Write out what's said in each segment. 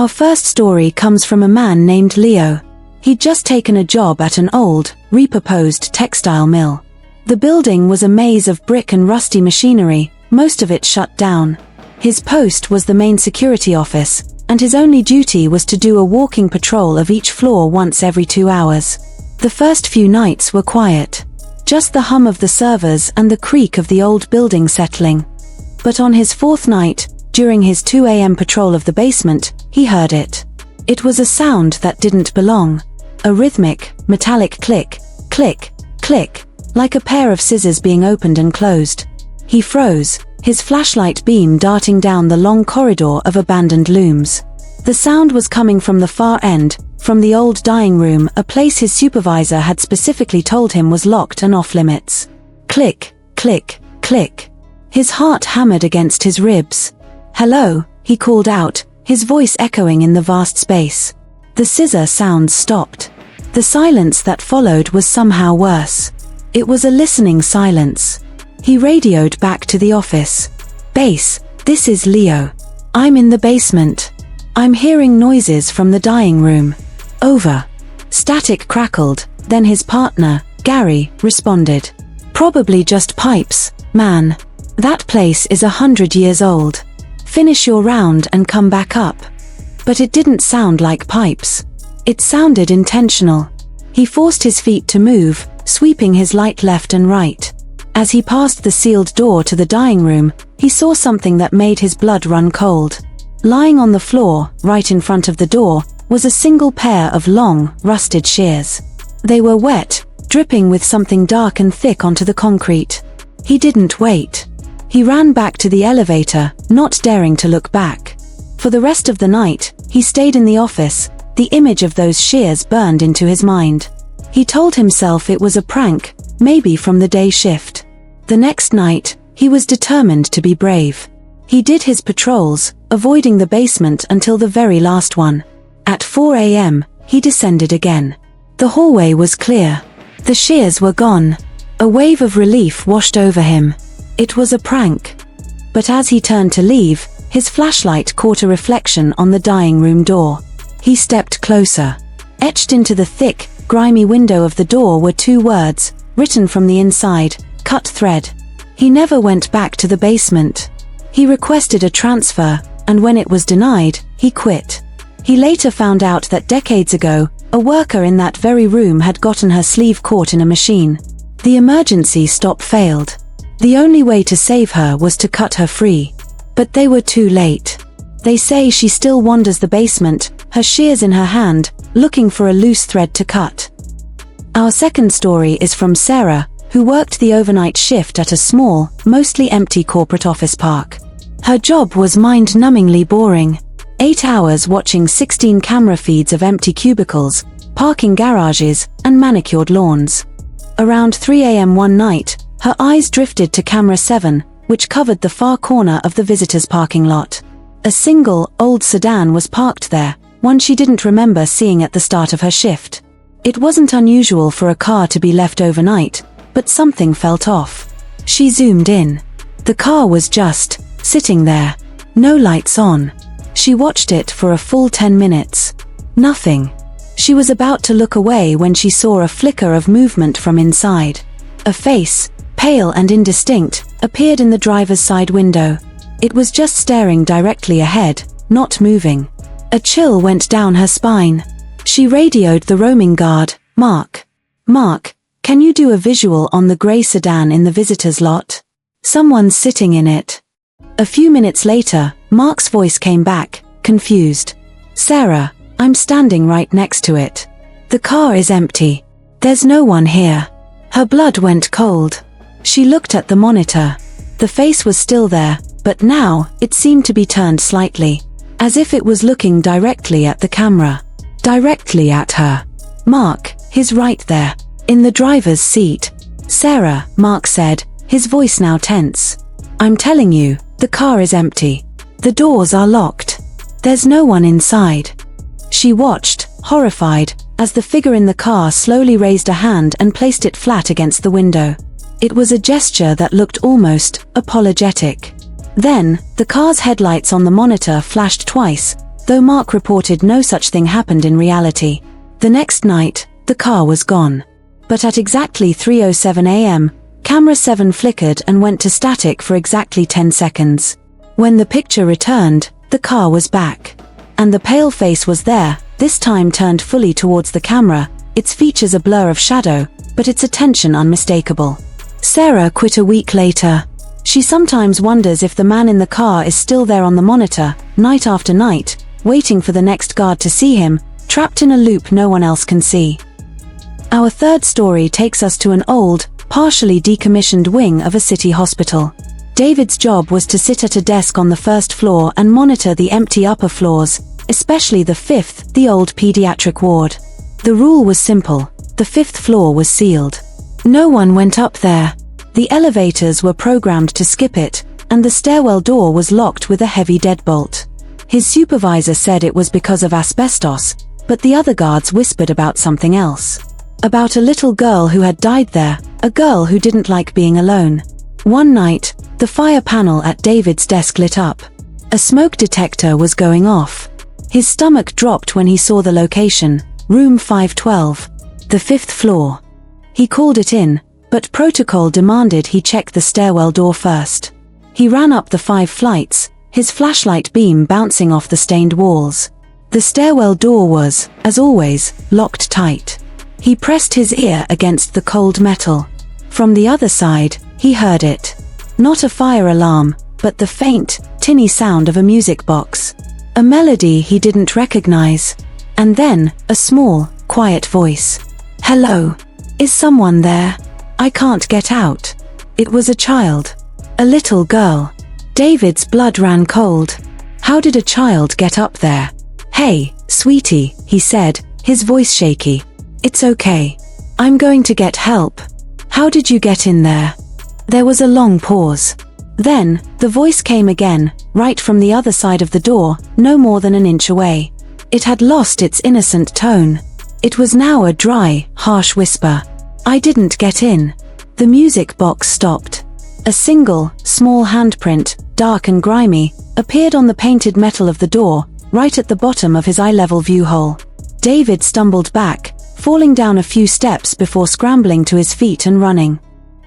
Our first story comes from a man named Leo. He'd just taken a job at an old, repurposed textile mill. The building was a maze of brick and rusty machinery, most of it shut down. His post was the main security office, and his only duty was to do a walking patrol of each floor once every 2 hours. The first few nights were quiet. Just the hum of the servers and the creak of the old building settling. But on his fourth night, during his 2 a.m. patrol of the basement, he heard it. It was a sound that didn't belong. A rhythmic, metallic click, click, click, like a pair of scissors being opened and closed. He froze, his flashlight beam darting down the long corridor of abandoned looms. The sound was coming from the far end, from the old dining room, a place his supervisor had specifically told him was locked and off-limits. Click, click, click. His heart hammered against his ribs. "Hello," he called out, his voice echoing in the vast space. The scissor sounds stopped. The silence that followed was somehow worse. It was a listening silence. He radioed back to the office. "Base, this is Leo. I'm in the basement. I'm hearing noises from the dining room. Over." Static crackled, then his partner, Gary, responded. "Probably just pipes, man. That place is 100 years old. Finish your round and come back up." But it didn't sound like pipes. It sounded intentional. He forced his feet to move, sweeping his light left and right. As he passed the sealed door to the dining room, he saw something that made his blood run cold. Lying on the floor, right in front of the door, was a single pair of long, rusted shears. They were wet, dripping with something dark and thick onto the concrete. He didn't wait. He ran back to the elevator, not daring to look back. For the rest of the night, he stayed in the office, the image of those shears burned into his mind. He told himself it was a prank, maybe from the day shift. The next night, he was determined to be brave. He did his patrols, avoiding the basement until the very last one. At 4 a.m., he descended again. The hallway was clear. The shears were gone. A wave of relief washed over him. It was a prank. But as he turned to leave, his flashlight caught a reflection on the dining room door. He stepped closer. Etched into the thick, grimy window of the door were 2 words, written from the inside: cut thread. He never went back to the basement. He requested a transfer, and when it was denied, he quit. He later found out that decades ago, a worker in that very room had gotten her sleeve caught in a machine. The emergency stop failed. The only way to save her was to cut her free. But they were too late. They say she still wanders the basement, her shears in her hand, looking for a loose thread to cut. Our second story is from Sarah, who worked the overnight shift at a small, mostly empty corporate office park. Her job was mind-numbingly boring. 8 hours watching 16 camera feeds of empty cubicles, parking garages, and manicured lawns. Around 3 a.m. one night, her eyes drifted to camera 7, which covered the far corner of the visitors' parking lot. A single, old sedan was parked there, one she didn't remember seeing at the start of her shift. It wasn't unusual for a car to be left overnight, but something felt off. She zoomed in. The car was just sitting there. No lights on. She watched it for a full 10 minutes. Nothing. She was about to look away when she saw a flicker of movement from inside. A face, pale and indistinct, appeared in the driver's side window. It was just staring directly ahead, not moving. A chill went down her spine. She radioed the roaming guard. Mark, can you do a visual on the grey sedan in the visitor's lot? Someone's sitting in it." A few minutes later, Mark's voice came back, confused. "Sarah, I'm standing right next to it. The car is empty. There's no one here." Her blood went cold. She looked at the monitor. The face was still there, but now, it seemed to be turned slightly, as if it was looking directly at the camera. Directly at her. "Mark, he's right there, in the driver's seat." "Sarah," Mark said, his voice now tense. "I'm telling you, the car is empty. The doors are locked. There's no one inside." She watched, horrified, as the figure in the car slowly raised a hand and placed it flat against the window. It was a gesture that looked almost apologetic. Then, the car's headlights on the monitor flashed twice, though Mark reported no such thing happened in reality. The next night, the car was gone. But at exactly 3:07 a.m., camera 7 flickered and went to static for exactly 10 seconds. When the picture returned, the car was back. And the pale face was there, this time turned fully towards the camera, its features a blur of shadow, but its attention unmistakable. Sarah quit a week later. She sometimes wonders if the man in the car is still there on the monitor, night after night, waiting for the next guard to see him, trapped in a loop no one else can see. Our third story takes us to an old, partially decommissioned wing of a city hospital. David's job was to sit at a desk on the first floor and monitor the empty upper floors, especially the fifth, the old pediatric ward. The rule was simple: the fifth floor was sealed. No one went up there. The elevators were programmed to skip it, and the stairwell door was locked with a heavy deadbolt. His supervisor said it was because of asbestos, but the other guards whispered about something else. About a little girl who had died there, a girl who didn't like being alone. One night, the fire panel at David's desk lit up. A smoke detector was going off. His stomach dropped when he saw the location, room 512, the fifth floor. He called it in, but protocol demanded he check the stairwell door first. He ran up the 5 flights, his flashlight beam bouncing off the stained walls. The stairwell door was, as always, locked tight. He pressed his ear against the cold metal. From the other side, he heard it. Not a fire alarm, but the faint, tinny sound of a music box. A melody he didn't recognize. And then, a small, quiet voice. "Hello? Is someone there? I can't get out." It was a child. A little girl. David's blood ran cold. How did a child get up there? "Hey, sweetie," he said, his voice shaky. "It's okay. I'm going to get help. How did you get in there?" There was a long pause. Then, the voice came again, right from the other side of the door, no more than an inch away. It had lost its innocent tone. It was now a dry, harsh whisper. "I didn't get in." The music box stopped. A single, small handprint, dark and grimy, appeared on the painted metal of the door, right at the bottom of his eye-level view hole. David stumbled back, falling down a few steps before scrambling to his feet and running.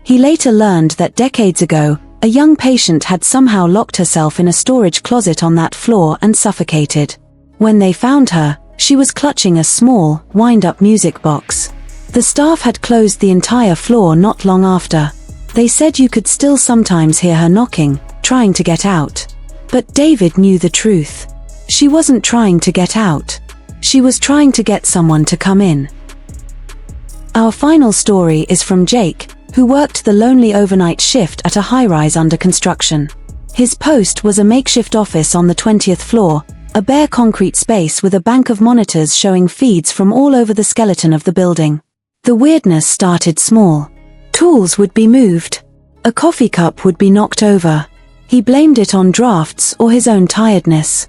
He later learned that decades ago, a young patient had somehow locked herself in a storage closet on that floor and suffocated. When they found her, she was clutching a small, wind-up music box. The staff had closed the entire floor not long after. They said you could still sometimes hear her knocking, trying to get out. But David knew the truth. She wasn't trying to get out. She was trying to get someone to come in. Our final story is from Jake, who worked the lonely overnight shift at a high-rise under construction. His post was a makeshift office on the 20th floor, a bare concrete space with a bank of monitors showing feeds from all over the skeleton of the building. The weirdness started small. Tools would be moved. A coffee cup would be knocked over. He blamed it on drafts or his own tiredness.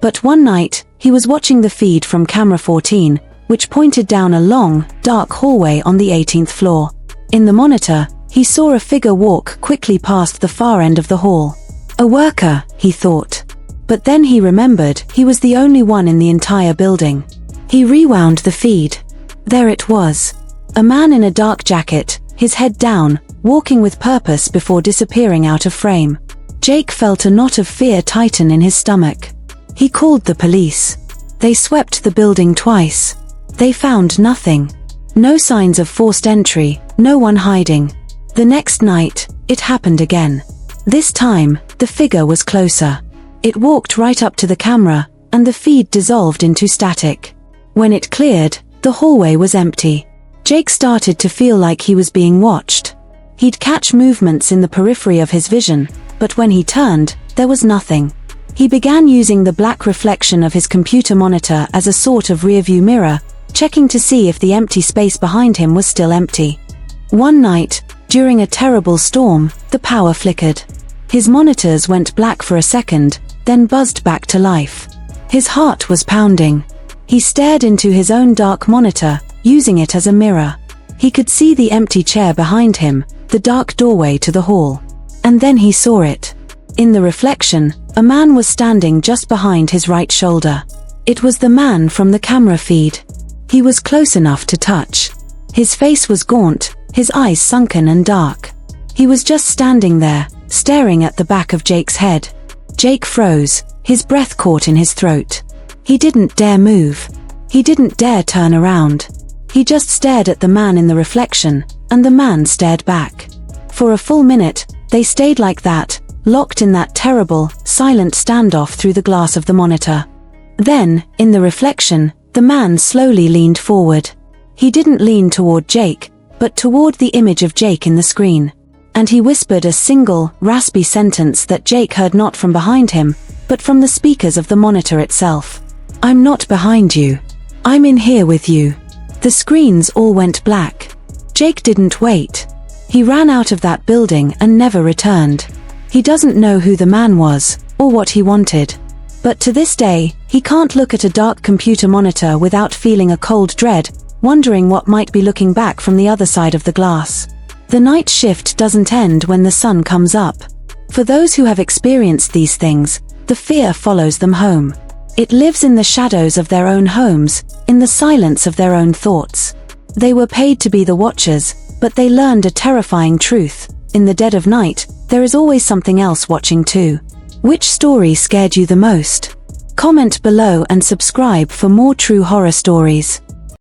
But one night, he was watching the feed from camera 14, which pointed down a long, dark hallway on the 18th floor. In the monitor, he saw a figure walk quickly past the far end of the hall. A worker, he thought. But then he remembered he was the only one in the entire building. He rewound the feed. There it was. A man in a dark jacket, his head down, walking with purpose before disappearing out of frame. Jake felt a knot of fear tighten in his stomach. He called the police. They swept the building twice. They found nothing. No signs of forced entry, no one hiding. The next night, it happened again. This time, the figure was closer. It walked right up to the camera, and the feed dissolved into static. When it cleared, the hallway was empty. Jake started to feel like he was being watched. He'd catch movements in the periphery of his vision, but when he turned, there was nothing. He began using the black reflection of his computer monitor as a sort of rearview mirror, checking to see if the empty space behind him was still empty. One night, during a terrible storm, the power flickered. His monitors went black for a second, then buzzed back to life. His heart was pounding. He stared into his own dark monitor, using it as a mirror. He could see the empty chair behind him, the dark doorway to the hall. And then he saw it. In the reflection, A man was standing just behind his right shoulder. It was the man from the camera feed. He was close enough to touch. His face was gaunt, his eyes sunken and dark. He was just standing there, staring at the back of Jake's head. Jake froze, his breath caught in his throat. He didn't dare move. He didn't dare turn around. He just stared at the man in the reflection, and the man stared back. For a full minute, they stayed like that, locked in that terrible, silent standoff through the glass of the monitor. Then, in the reflection, the man slowly leaned forward. He didn't lean toward Jake, but toward the image of Jake in the screen. And he whispered a single, raspy sentence that Jake heard not from behind him, but from the speakers of the monitor itself. "I'm not behind you. I'm in here with you." The screens all went black. Jake didn't wait. He ran out of that building and never returned. He doesn't know who the man was, or what he wanted. But to this day, he can't look at a dark computer monitor without feeling a cold dread, wondering what might be looking back from the other side of the glass. The night shift doesn't end when the sun comes up. For those who have experienced these things, the fear follows them home. It lives in the shadows of their own homes, in the silence of their own thoughts. They were paid to be the watchers, but they learned a terrifying truth. In the dead of night, there is always something else watching too. Which story scared you the most? Comment below and subscribe for more true horror stories.